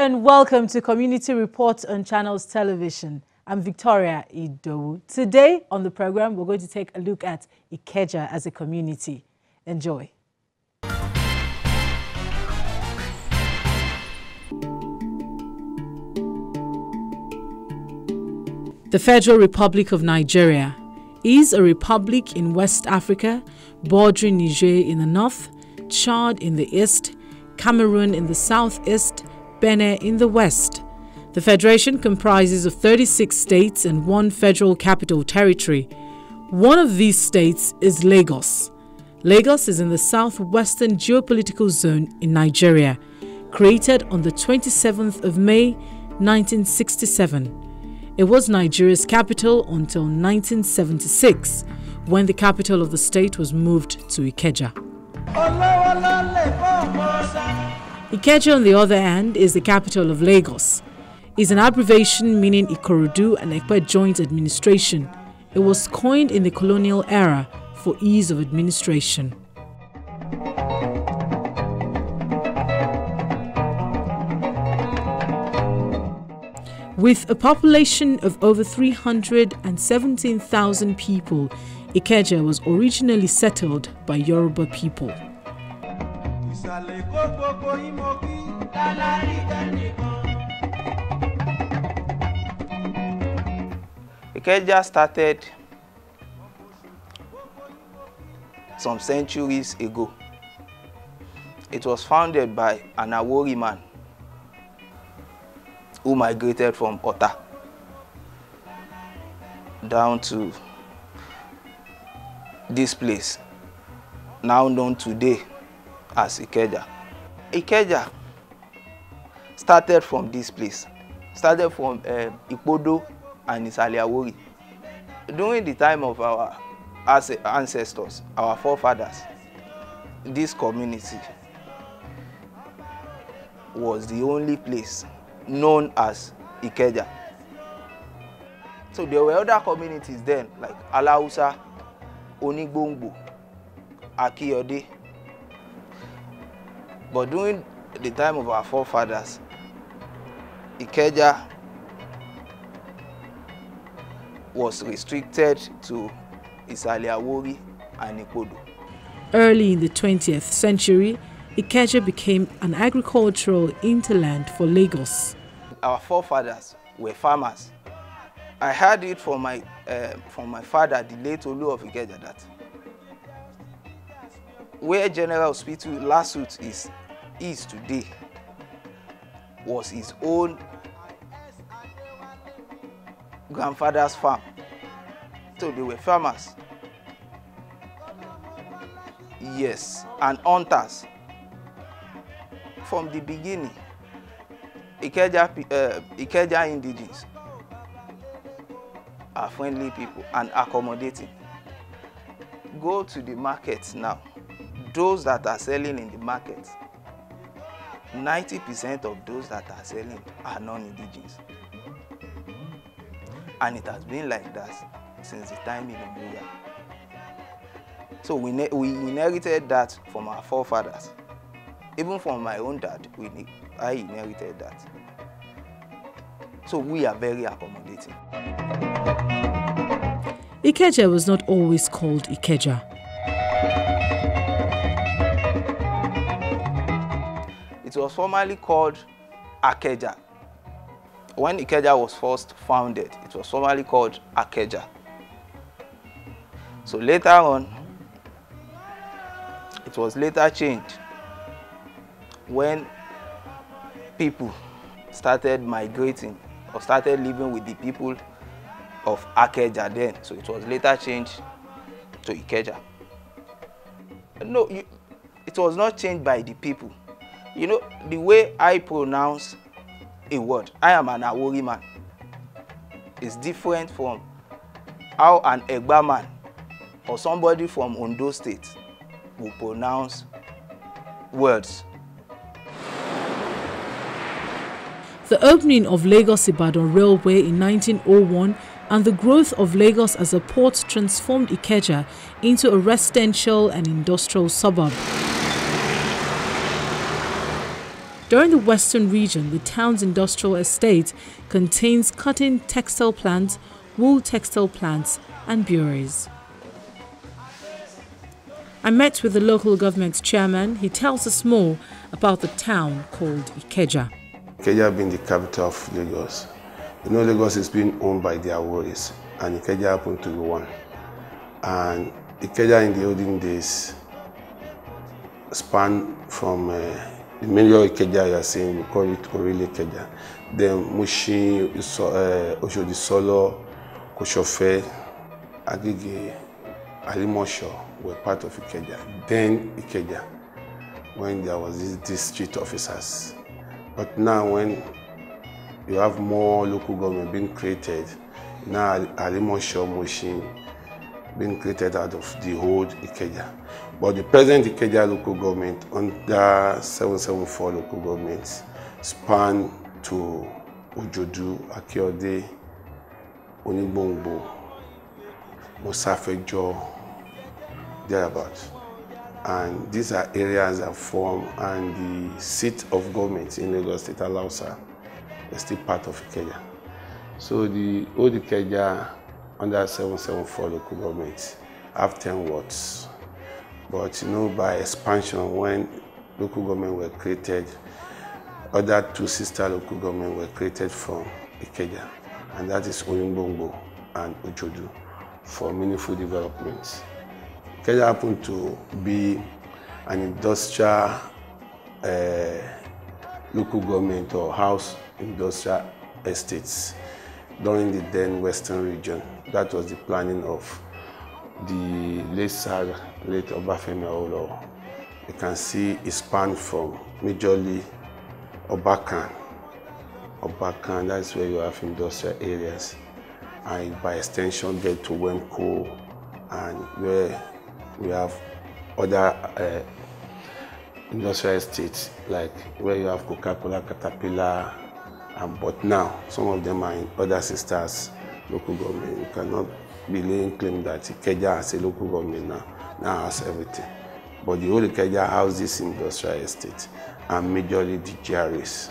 and welcome to Community Report on Channels Television. I'm Victoria Idowu. Today on the program, we're going to take a look at Ikeja as a community. Enjoy. The Federal Republic of Nigeria is a republic in West Africa, bordering Niger in the north, Chad in the east, Cameroon in the southeast, Benin in the west. The federation comprises of 36 states and one federal capital territory. One of these states is Lagos. Lagos is in the southwestern geopolitical zone in Nigeria, created on the 27th of May, 1967. It was Nigeria's capital until 1976, when the capital of the state was moved to Ikeja. Ikeja, on the other hand, is the capital of Lagos. It's an abbreviation meaning Ikorodu and Ekpe joint administration. It was coined in the colonial era for ease of administration. With a population of over 317,000 people, Ikeja was originally settled by Yoruba people. Ikeja started some centuries ago. It was founded by an Awori man who migrated from Ota down to this place, now known today as Ikeja. Ikeja started from this place, started from Ipodo and Isale Awori. During the time of our ancestors, our forefathers, this community was the only place known as Ikeja. So there were other communities then, like Alausa, Onigbongbo, Akiyode. But during the time of our forefathers, Ikeja was restricted to Isale Awori and Ipodo. Early in the 20th century, Ikeja became an agricultural hinterland for Lagos. Our forefathers were farmers. I heard it from my father, the late Olu of Ikeja, that where General Hospital Lasut is today was his own grandfather's farm. So they were farmers. Yes, and hunters. From the beginning, Ikeja indigenes are friendly people and accommodating. Go to the markets now. Those that are selling in the markets, 90% of those that are selling are non-indigenous. And it has been like that since the time immemorial. So we inherited that from our forefathers. Even from my own dad, I inherited that. So we are very accommodating. Ikeja was not always called Ikeja. It was formerly called Ikeja. When Ikeja was first founded, it was formerly called Ikeja. So later on, it was later changed when people started migrating or started living with the people of Ikeja then. So it was later changed to Ikeja. No, it was not changed by the people. You know, the way I pronounce a word, I am an Awori man, is different from how an Egba man or somebody from Ondo State will pronounce words. The opening of Lagos-Ibadan Railway in 1901 and the growth of Lagos as a port transformed Ikeja into a residential and industrial suburb. During the western region, the town's industrial estate contains cotton textile plants, wool textile plants, and breweries. I met with the local government chairman. He tells us more about the town called Ikeja. Ikeja being the capital of Lagos. You know, Lagos is being owned by the Aworis, and Ikeja happened to be one. And Ikeja in the olden days spanned from the major Ikeja you are saying, we call it Orele Ikeja. Then Mushin, Oshodi Solo, Koshofe, Agege, Alimosho were part of Ikeja. Then Ikeja, when there was these district officers. But now when you have more local government being created, now Alimosho, Mushin being created out of the old Ikeja. But the present Ikeja local government under 774 local governments span to Ojodu, Akiode, Onigbongbo, Mosafejo, thereabouts. And these are areas that form, and the seat of government in Lagos State, Alausa, is still part of Ikeja. So the old Ikeja under 774 local governments have 10 wards. But you know, by expansion, when local government were created, other two sister local government were created from Ikeja, and that is Onigbongbo and Ojodu, for meaningful development. Ikeja happened to be an industrial local government or house industrial estates during the then western region. That was the planning of the late Obafemi Awolowo. You can see it spanned from majorly Obakan, that's where you have industrial areas, and by extension get to Wemco, and where we have other industrial estates, like where you have Coca-Cola, Caterpillar, but now some of them are in other sisters local government. You cannot be laying claim that Ikeja as a local government now has everything. But the whole Ikeja houses industrial estate, and majorly the GRAs.